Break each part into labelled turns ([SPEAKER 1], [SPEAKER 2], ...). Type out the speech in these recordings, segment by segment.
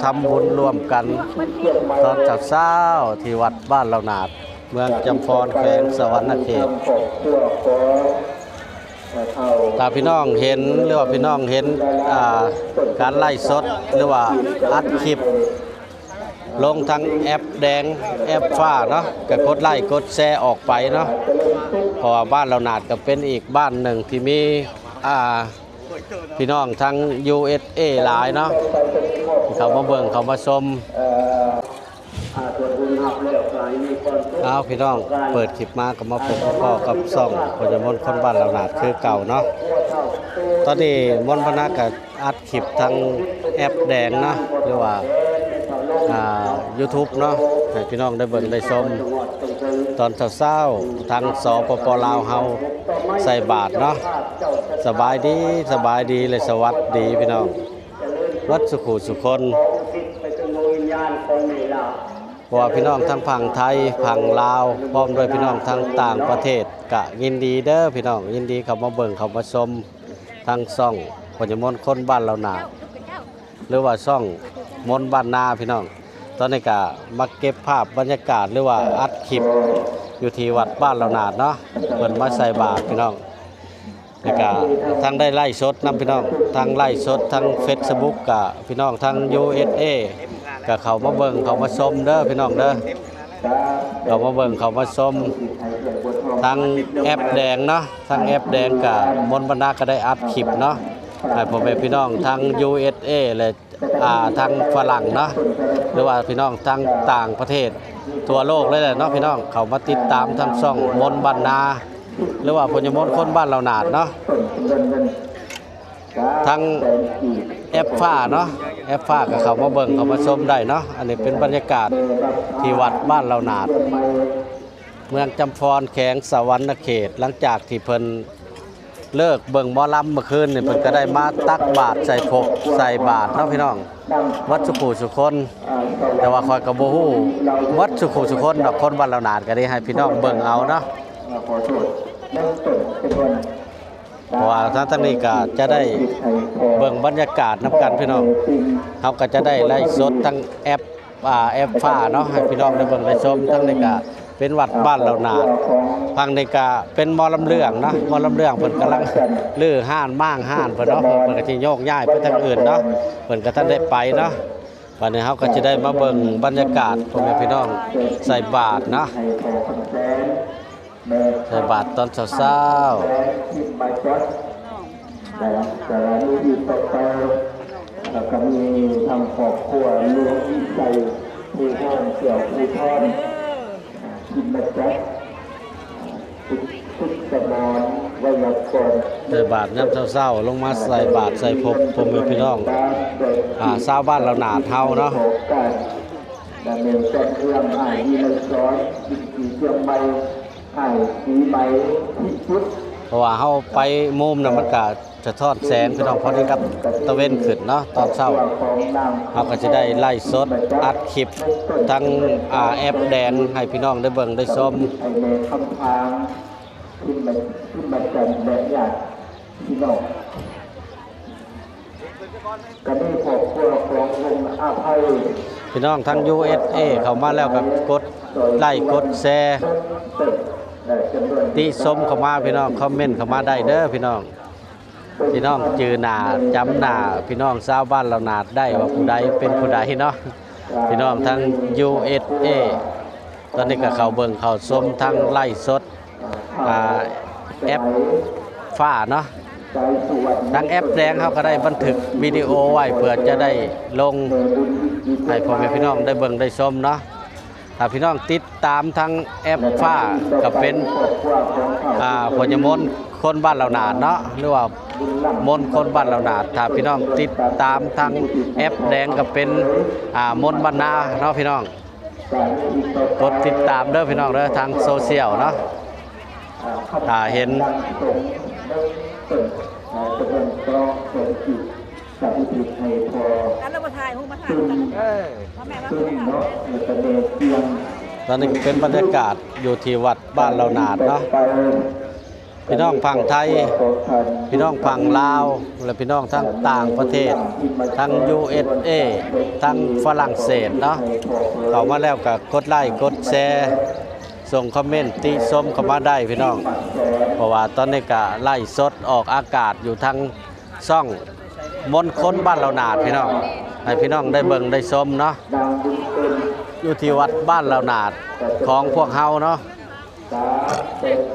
[SPEAKER 1] ทำบุญร่วมกันตอนเช้าที่วัดบ้านเราหนาดเมืองจำพรแขวงสวรรณเขตถ้าพี่น้องเห็นหรือว่าพี่น้องเห็นการไล่สดหรือว่าอัดคลิปลงทางแอปแดงแอปฟ้าเนาะก็กดไลค์กดแชร์ออกไปเนาะเพราะว่าบ้านเราหนาดก็เป็นอีกบ้านหนึ่งที่มีพี่น้องทาง USA หลายเนาะเขามาเบิ่งเขามาชมเอาพี่น้องเปิดคลิปมาก็มาพบพ่อกับซ่องพญามนคนบ้านเราหนาดคือเก่าเนาะตอนนี้มนพนักก็อัดคลิปทางแอปแดงเนาะหรือว่าYouTube เนาะให้พี่น้องได้เบิ่งได้ชมตอนเช้าทางสปป.ลาวเฮาใส่บาตรเนาะสบายดีเลยสวัสดีพี่น้องวัดสุขุสุคนเพราะว่าพี่น้องทั้งฝั่งไทยฝั่งลาวพร้อมด้วยพี่น้องทั้งต่างประเทศก็ยินดีเด้อพี่น้องยินดีเข้ามาเบิ่งเข้ามาชมทางช่องพญามนคนบ้านเราหนาหรือว่าช่องมนบ้านนาพี่น้องตอนนี้ก็มาเก็บภาพบรรยากาศหรือว่าอัดคลิปอยู่ที่วัดบ้านเราหนาดเนาะเพิ่นมาใส่บาตรพี่น้องแล้วก็ทั้งได้ไล่สดนำพี่น้องทั้งไล่สดทั้ง Facebook กับพี่น้องทั้ง USA ก็เข้ามาเบิ่งเข้ามาชมเด้อพี่น้องเด้อเข้ามาเบิ่งเข้ามาชมทั้งแอปแดงเนาะทั้งแอปแดงกับมนต์บรรณาก็ได้อัดคลิปเนาะให้พ่อแม่พี่น้องทั้ง USA และทั้งฝรั่งเนาะหรือว่าพี่น้องทั้งต่างประเทศทั่วโลกเลยแหละเนาะพี่น้องเข้ามาติดตามทั้งช่องมนต์บรรณาหรือว่าพญามนคนบ้านเราหนาดเนาะทั้งแอปฟ้าเนาะแอปฟ้าก็เข้ามาเบิ่งเข้ามาชมได้เนาะอันนี้เป็นบรรยากาศที่วัดบ้านเราหนาดเมืองจำพรแขวงสวรรณเขตหลังจากที่เพิ่นเลิกเบิ่งหมอลำเมื่อคืนนี่เพิ่นก็ได้มาตักบาตรใส่บาตรเนาะพี่น้องวัดสุขุสุคนแต่ว่าคอยก็บ่ฮู้วัดสุขุสุคนดอกคนบ้านเราหนาดก็ได้ให้พี่น้องเบิ่งเอาเนาะเพราะว่าทั้งนี้ก็จะได้เบิ่งบรรยากาศนำกันพี่น้องเขาก็จะได้ไล่สดทั้งแอปฟ้าเนาะให้พี่น้องได้เบิ่งได้ชมทั้งนี้ก็เป็นวัดบ้านเราหนาดทางนี้ก็เป็นหมอลำเรื่องนะหมอลำเรื่องเพิ่นกำลังลื้อห้านม่างห้านเพิ่นเนาะเพิ่นก็สิโยกย้ายไปทางอื่นเนาะเพิ่นก็ท่านได้ไปเนาะวันนี้เขาก็จะได้มาเบิ่งบรรยากาศพ่อแม่พี่น้องใส่บาตรนะใส่บาตรตอนเช้า
[SPEAKER 2] แล้วก็มีทางครอบครัวรวมใจผู้ห้องเกี่ยวผู้ทอนกินมาจัดทุกสมอนไว้ยักษ์ก่อน
[SPEAKER 1] ใส่บาตรน้ำเช้าลงมาใส่บาตรใส่พบพ่อแม่พี่น้องชาวบ้านเราหนาเท่าเนาะ
[SPEAKER 2] ดำเนินการเรื่องให้มีเงินร้อยสีเชียงใหม่ให้สีใบที่ชุด
[SPEAKER 1] เพราะว่าเฮาไปมุมน่ะมันก็จะทอดแสงพี่น้องพอดีกับตะเว้นขึ้นเนาะตอนเช้าเฮาก็จะได้ไล่สดอัดคลิปทั้งแอปแดงให้พี่น้องได้เบิ่งได้ชม
[SPEAKER 2] ในคำทางขึ้นมาจันแบบญาติพี่น้องก็ได้ขอบคุณของวงอาภัย
[SPEAKER 1] พี่น้องทั้ง USA เข้ามาแล้วก็กดไลค์กดแชร์ติชมเข้ามาพี่น้องคอมเมนต์เข้ามาได้เด้อพี่น้องจือหน้าจำหน้าพี่น้องชาวบ้านเราหนาดได้ว่าผู้ใดเป็นผู้ใดเนาะพี่น้องทั้ง USA ตอนนี้ก็เข้าเบิ่งเข้าชมทั้งไลฟ์สดแอปฟ้าเนาะทั้งแอปแดงเขาก็ได้บันทึกวิดีโอไว้เพื่อจะได้ลงให้พ่อแม่พี่น้องได้เบิ่งได้ชมเนาะถ้าพี่น้องติดตามทั้งแอปฟ้าก็เป็นพญามนคนบ้านเราหนาดเนาะหรือว่ามนคนบ้านเราหนาดถ้าพี่น้องติดตามทั้งแอปแดงก็เป็นมนบ้านนาเนาะพี่น้องกดติดตามเด้อพี่น้องเด้อทางโซเชียลเนาะเห็น
[SPEAKER 3] แล้วเรามาถ่ายรูปมาถ่ายกันพ่อแม่มา
[SPEAKER 1] ตอนนี้เป็นบรรยากาศอยู่ที่วัดบ้านเราหนาดเนาะ พี่น้องฝั่งไทยพี่น้องฝั่งลาวและพี่น้องทั้งต่างประเทศทั้ง USA ทั้งฝรั่งเศสเนาะเข้ามาแล้วก็กดไลค์กดแชร์ส่งคอมเมนต์ติชมเข้ามาได้พี่น้องเพราะว่าตอนนี้ก็ไล่สดออกอากาศอยู่ทั้งช่องมนต์คนบ้านเรานาดพี่น้องให้พี่น้องได้เบิ่งได้ชมเนาะอยู่ที่วัดบ้านเรานาดของพวกเฮาเนาะ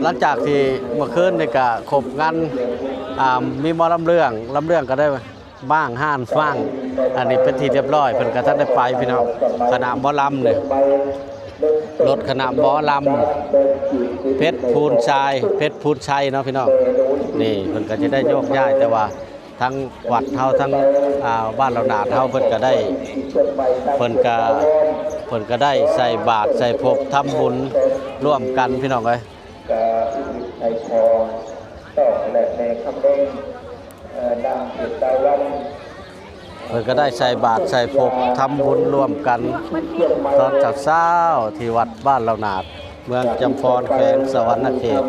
[SPEAKER 1] หลังจากที่เมื่อคืนนี่ก็ครบงานมีหมอลำเรื่องก็ได้บ้างห้านฟังอันนี้เป็นที่เรียบร้อยเพิ่นก็ทันได้ไปพี่น้องคณะหมอลำเนี่ยรถคณะหมอลำเพชรพูนชัยเนาะพี่น้องนี่เพิ่นก็จะได้โยกย้ายแต่ว่าทั้งวัดเฮาทั้งบ้านเรานาดเฮาเพิ่นก็ได้เพิ่นก็ได้ใส่บาตรใส่ภพทำบุญร่วมกันพี่น้องเอ้ย
[SPEAKER 2] ในทองต่อและในคำเด้งดังติดตาวัน
[SPEAKER 1] เพิ่นก็ได้ใส่บาตรใส่ภพทำบุญร่วมกันตอนเช้าที่วัดบ้านเรานาดเมืองจำพรแขวงสวรรณเขต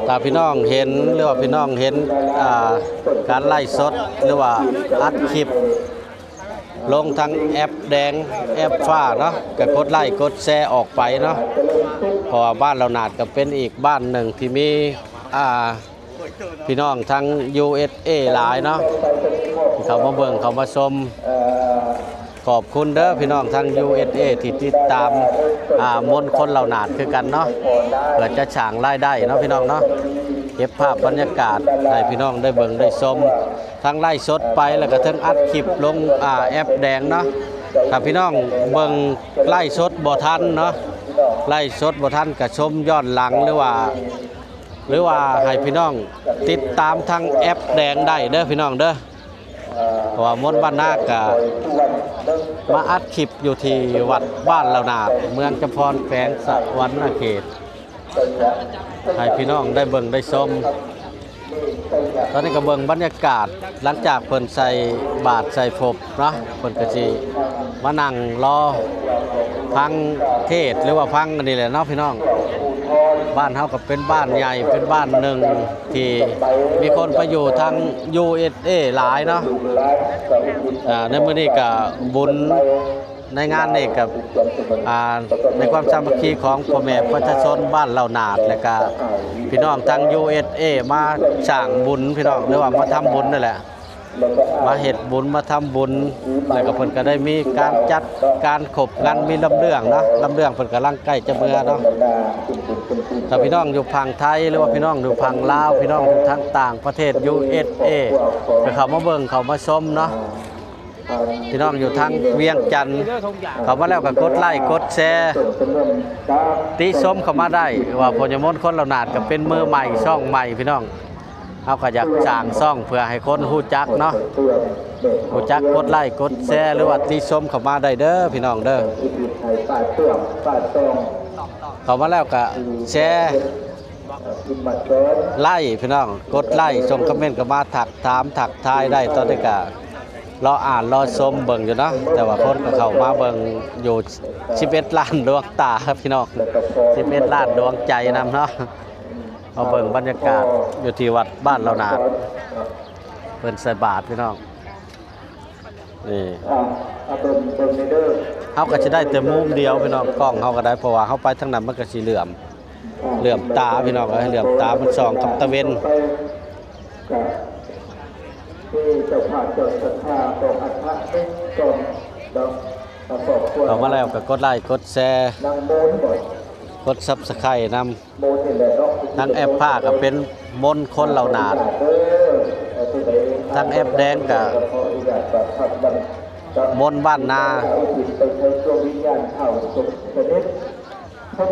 [SPEAKER 1] ถ้าพี่น้องเห็นหรือว่าพี่น้องเห็นการไล่สดหรือว่าอัดคลิปลงทางแอปแดงแอปฟ้าเนาะก็กดไลค์กดแชร์ออกไปเนาะเพราะว่าบ้านเรานาดก็เป็นอีกบ้านหนึ่งที่มีพี่น้องทั้ง USA หลายเนาะที่เขามาเบิ่งเขามาชมขอบคุณเด้อพี่น้องทั้ง USA ที่ติดตามมนต์คนเรานาดคือกันเนาะเพื่อจะฉางรายได้เนาะพี่น้องเนาะเก็บภาพบรรยากาศให้พี่น้องได้เบิ่งได้ชมทั้งไล่สดไปแล้วก็ทั้งอัดคลิปลงแอปแดงเนาะถ้าพี่น้องเบิ่งไล่สดบ่ทันเนาะไล่สดบ่ทันก็ชมย้อนหลังหรือว่าให้พี่น้องติดตามทางแอปแดงได้เด้อพี่น้องเด้อเพราะว่ามนต์บ้านนาก็มาอัดคลิปอยู่ที่วัดบ้านเรานาดเมืองจำพรแขวงสวรรณเขตให้พี่น้องได้เบิ่งได้ชมตอนนี้ก็เบิ่งบรรยากาศหลังจากเพิ่นใส่บาตรใส่ภพเนาะเพิ่นก็สิมานั่งรอฟังเทศหรือว่าฟังกันนี่แหละเนาะพี่น้องบ้านเฮาก็เป็นบ้านใหญ่เป็นบ้านหนึ่งที่มีคนไปอยู่ทาง USA หลายเนาะในมื้อนี้ก็บุญในงานนี่กับในความสามัคคีของพ่อแม่ประชาชนบ้านเรานาดและก็พี่น้องทาง USA มาสร้างบุญพี่น้องหรือว่ามาทำบุญนั่นแหละมาเฮ็ดบุญมาทำบุญแล้วก็เพิ่นก็ได้มีการจัดการขบงานมีลำเรื่องเนาะลำเรื่องเพิ่นกำลังใกล้จะเมื่อเนาะถ้าพี่น้องอยู่ฝั่งไทยหรือว่าพี่น้องอยู่ฝั่งลาวพี่น้องอยู่ทางต่างประเทศ USA ก็เข้ามาเบิ่งเข้ามาชมเนาะพี่น้องอยู่ทางเวียงจันทร์เข้ามาแล้วก็กดไลค์กดแชร์ติชมเข้ามาได้ว่าพญมนต์คนเรานาดก็เป็นมือใหม่ช่องใหม่พี่น้องเฮาก็อยากสร้างช่องเพื่อให้คนฮู้จักเนาะฮู้จักกดไลค์กดแชร์หรือว่าติชมเข้ามาได้เด้อพี่น้องเด้อเข้ามาแล้วก็แชร์ไลค์พี่น้องกดไลค์ส่งคอมเมนต์เข้ามาถักถามถักทายได้ตอนนี้ก็รออ่านรอชมเบิ่งอยู่เนาะแต่ว่าคนก็เข้ามาเบิ่งอยู่11ล้านดวงตาครับพี่น้อง11ล้านดวงใจนำเนาะเอาเบิ่งบรรยากาศอยู่ที่วัดบ้านเรานาดเพิ่นใส่บาตรพี่น้องนี่เฮาก็สิได้แต่มุมเดียวพี่น้องกล้องเฮาก็ได้เพราะว่าเฮาไปทางนั้นมันก็สิเหลื่อมตาพี่น้องเอ้ยเหลื่อมตามันส่องกับตะเวนเอามาแล้วก็กดไลค์กดแชร์กด Subscribe นำทั้งแอปผ้าก็เป็นมนต์คนเรานาดทั้งแอปแดงก็มนต์บ้านนา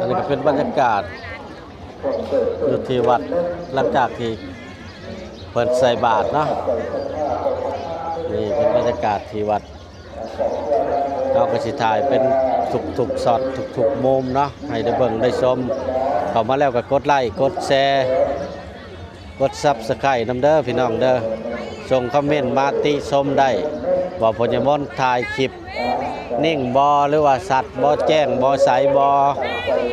[SPEAKER 1] อันนี้ก็เป็นบรรยากาศอยู่ที่วัดหลังจากที่เปิดใส่บาตรเนาะนี่เป็นบรรยากาศที่วัดเราก็สิถ่ายเป็นทุกๆช็อตทุกๆมุมเนาะให้ได้เบิ่งได้ชมเข้ามาแล้วก็กดไลค์กดแชร์กด Subscribe นำเด้อพี่น้องเด้อส่งคอมเมนต์มาติชมได้ว่าพญมนต์ถ่ายคลิป นิ่งบ่หรือว่าสัตว์บ่แจ้งบ่ใสบ่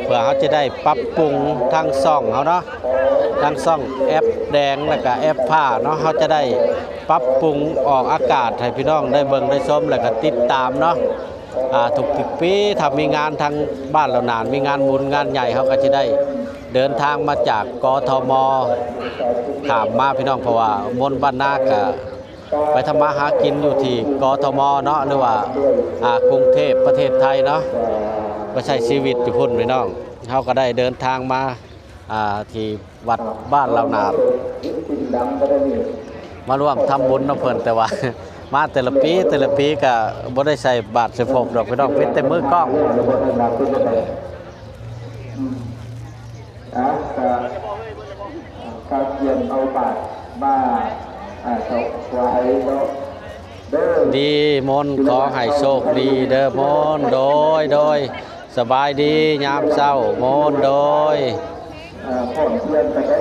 [SPEAKER 1] เพื่อเขาจะได้ปรับปรุงทั้งช่องเขาเนาะทั้งช่องแอปแดงแล้วก็แอปผ้าเนาะเขาจะได้ปรับปรุงออกอากาศให้พี่น้องได้เบิ่งได้ชมแล้วก็ติดตามเนาะทุกปีถ้ามีงานทางบ้านเรานานมีงานบุญงานใหญ่เขาก็จะได้เดินทางมาจากกทมข้ามมาพี่น้องเพราะว่ามนต์บ้านนาก็ไปทำมาหากินอยู่ที่กทมเนาะหรือว่ากรุงเทพประเทศไทยเนาะก็ใช้ชีวิตอยู่พุ่นพี่น้องเขาก็ได้เดินทางมาที่วัดบ้านเรานาดมาร่วมทำบุญน้ำเพลินแต่ว่า มาแต่ละปีก็บ่ได้ใส่บาตรใส่ผมดอกพี่น้องเป็นแต่มือกล้อง
[SPEAKER 2] การเยี่ยมเอาบาตรมาถวายเนาะ
[SPEAKER 1] ดีมนต์ขอให้โชคดีเด้อมนต์โดยสบายดียามเช้ามนต์โดย
[SPEAKER 2] พ่อนเพื่อนกันได้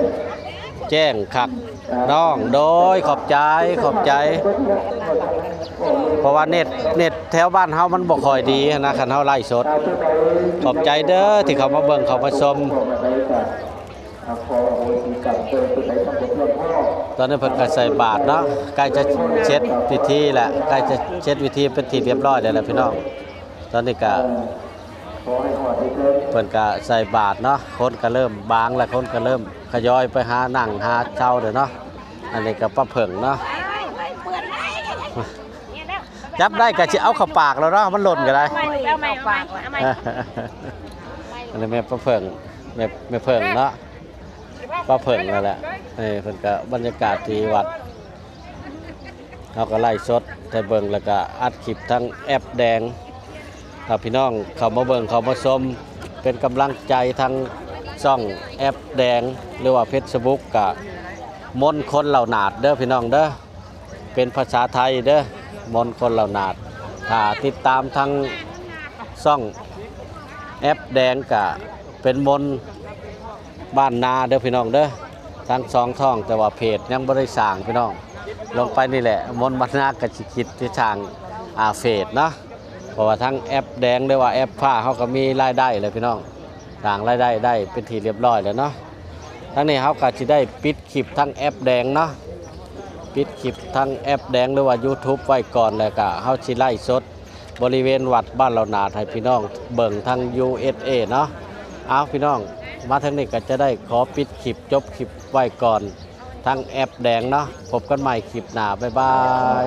[SPEAKER 1] แจ้งขักน้องโดยขอบใจเพราะว่าเน็ตแถวบ้านเฮามันบ่ค่อยดีนะคันเฮาไล่สดขอบใจเด้อที่เขามาเบิ่งเขามาชมตอนนี้เพิ่นก็ใส่บาตรเนาะใกล้จะเช็ดพิธีแหละใกล้จะเช็ดพิธีเป็นที่เรียบร้อยแล้วแหละพี่น้องตอนนี้ก็เพิ่นก็ใส่บาตรเนาะคนก็เริ่มบางแล้วคนก็เริ่มขยอยไปหานั่งหาเช่าเด้อเนาะอันนี้ก็ป้าเพิ่งเนาะจับได้ก็สิเอาเข้าปากแล้วเนาะมันหล่นก็ได้อันนี้แม่ป้าเพิ่งแม่เพิ่งเนาะป้าเพิ่งนั่นแหละนี่เพิ่นก็บรรยากาศที่วัดเฮาก็ไล่สดให้เบิ่งแล้วก็อัดคลิปทั้งแอปแดงถ้าพี่น้องเข้ามาเบิ่งเข้ามาชมเป็นกำลังใจทางช่องแอปแดงหรือว่า Facebook ก็มนต์คนเหล่านาดเด้อพี่น้องเด้อเป็นภาษาไทยเด้อมนต์คนเหล่านาดถ้าติดตามทางช่องแอปแดงก็เป็นมนต์บ้านนาเด้อพี่น้องเด้อทั้งสองท่องแต่ว่าเพจยังบ่ได้สร้างพี่น้องลงไปนี่แหละมนต์บ้านนาก็สิคิดที่ทางเฟซเนาะเพราะว่าทั้งแอปแดงหรือว่าแอปผ้าเขาก็มีรายได้เลยพี่น้องต่างรายได้ได้เป็นที่เรียบร้อยแล้วเนาะทั้งนี้เขาก็จะได้ปิดคลิปทั้งแอปแดงเนาะปิดคลิปทั้งแอปแดงหรือว่า YouTube ไว้ก่อนแล้วก็เขาสิไล่สดบริเวณวัดบ้านเรานาดให้พี่น้องเบิ่งทั้ง USA เนาะเอาพี่น้องมาทางนี้ก็จะได้ขอปิดคลิปจบคลิปไว้ก่อนทั้งแอปแดงเนาะพบกันใหม่คลิปหน้าบ๊ายบาย